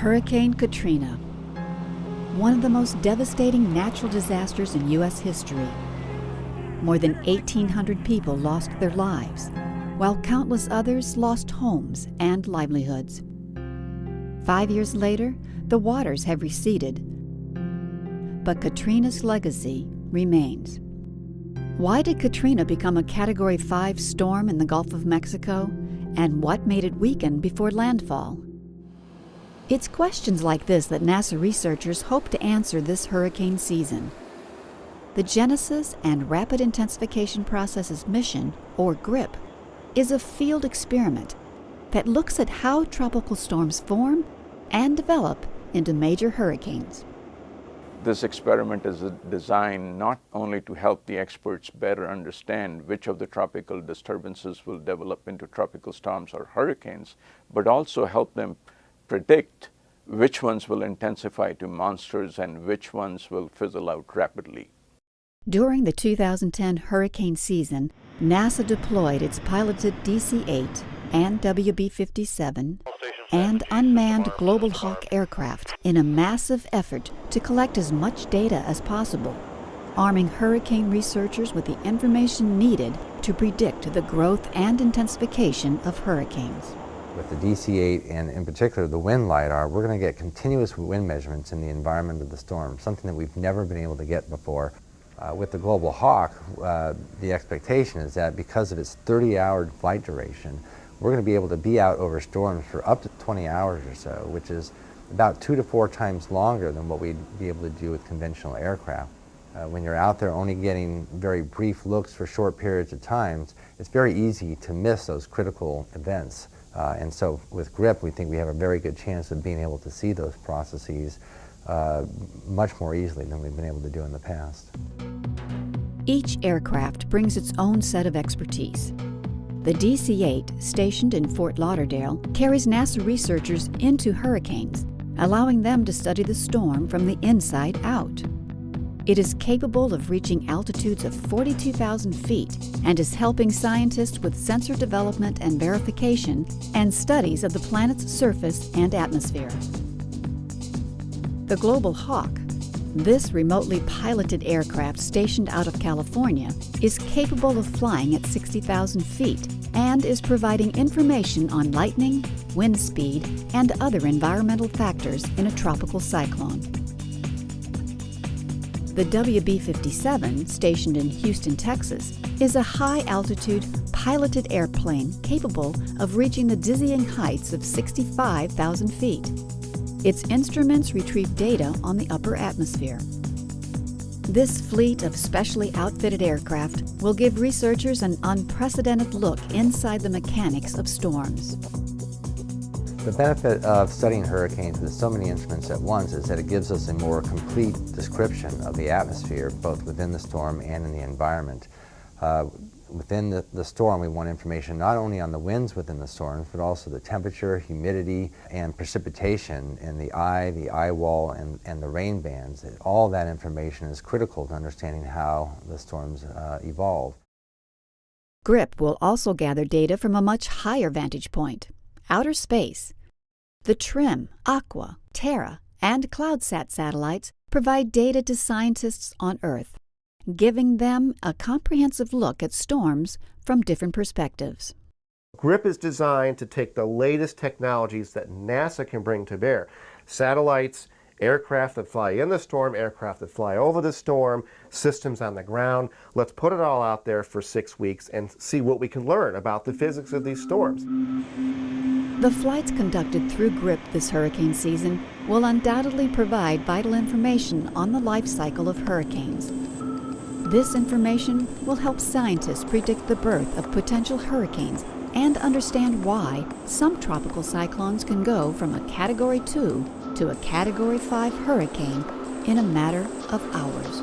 Hurricane Katrina, one of the most devastating natural disasters in U.S. history. More than 1,800 people lost their lives, while countless others lost homes and livelihoods. 5 years later, the waters have receded, but Katrina's legacy remains. Why did Katrina become a Category 5 storm in the Gulf of Mexico, and what made it weaken before landfall? It's questions like this that NASA researchers hope to answer this hurricane season. The Genesis and Rapid Intensification Processes mission, or GRIP, is a field experiment that looks at how tropical storms form and develop into major hurricanes. This experiment is designed not only to help the experts better understand which of the tropical disturbances will develop into tropical storms or hurricanes, but also help them predict which ones will intensify to monsters and which ones will fizzle out rapidly. During the 2010 hurricane season, NASA deployed its piloted DC-8 and WB-57 and unmanned Global Hawk aircraft in a massive effort to collect as much data as possible, arming hurricane researchers with the information needed to predict the growth and intensification of hurricanes. With the DC-8 and in particular the wind LiDAR, we're going to get continuous wind measurements in the environment of the storm, something that we've never been able to get before. With the Global Hawk, the expectation is that because of its 30-hour flight duration, we're going to be able to be out over storms for up to 20 hours or so, which is about 2 to 4 times longer than what we'd be able to do with conventional aircraft. When you're out there only getting very brief looks for short periods of time, it's very easy to miss those critical events. And so with GRIP, we think we have a very good chance of being able to see those processes much more easily than we've been able to do in the past. Each aircraft brings its own set of expertise. The DC-8, stationed in Fort Lauderdale, carries NASA researchers into hurricanes, allowing them to study the storm from the inside out. It is capable of reaching altitudes of 42,000 feet and is helping scientists with sensor development and verification and studies of the planet's surface and atmosphere. The Global Hawk, this remotely piloted aircraft stationed out of California, is capable of flying at 60,000 feet and is providing information on lightning, wind speed, and other environmental factors in a tropical cyclone. The WB-57, stationed in Houston, Texas, is a high-altitude, piloted airplane capable of reaching the dizzying heights of 65,000 feet. Its instruments retrieve data on the upper atmosphere. This fleet of specially outfitted aircraft will give researchers an unprecedented look inside the mechanics of storms. The benefit of studying hurricanes with so many instruments at once is that it gives us a more complete description of the atmosphere, both within the storm and in the environment. Within the storm, we want information not only on the winds within the storms, but also the temperature, humidity, and precipitation in the eye wall, and the rain bands. All that information is critical to understanding how the storms evolve. GRIP will also gather data from a much higher vantage point, outer space. The TRIM, Aqua, Terra, and CloudSat satellites provide data to scientists on Earth, giving them a comprehensive look at storms from different perspectives. GRIP is designed to take the latest technologies that NASA can bring to bear. Satellites, aircraft that fly in the storm, aircraft that fly over the storm, systems on the ground. Let's put it all out there for 6 weeks and see what we can learn about the physics of these storms. The flights conducted through GRIP this hurricane season will undoubtedly provide vital information on the life cycle of hurricanes. This information will help scientists predict the birth of potential hurricanes and understand why some tropical cyclones can go from a Category 2 to a Category 5 hurricane in a matter of hours.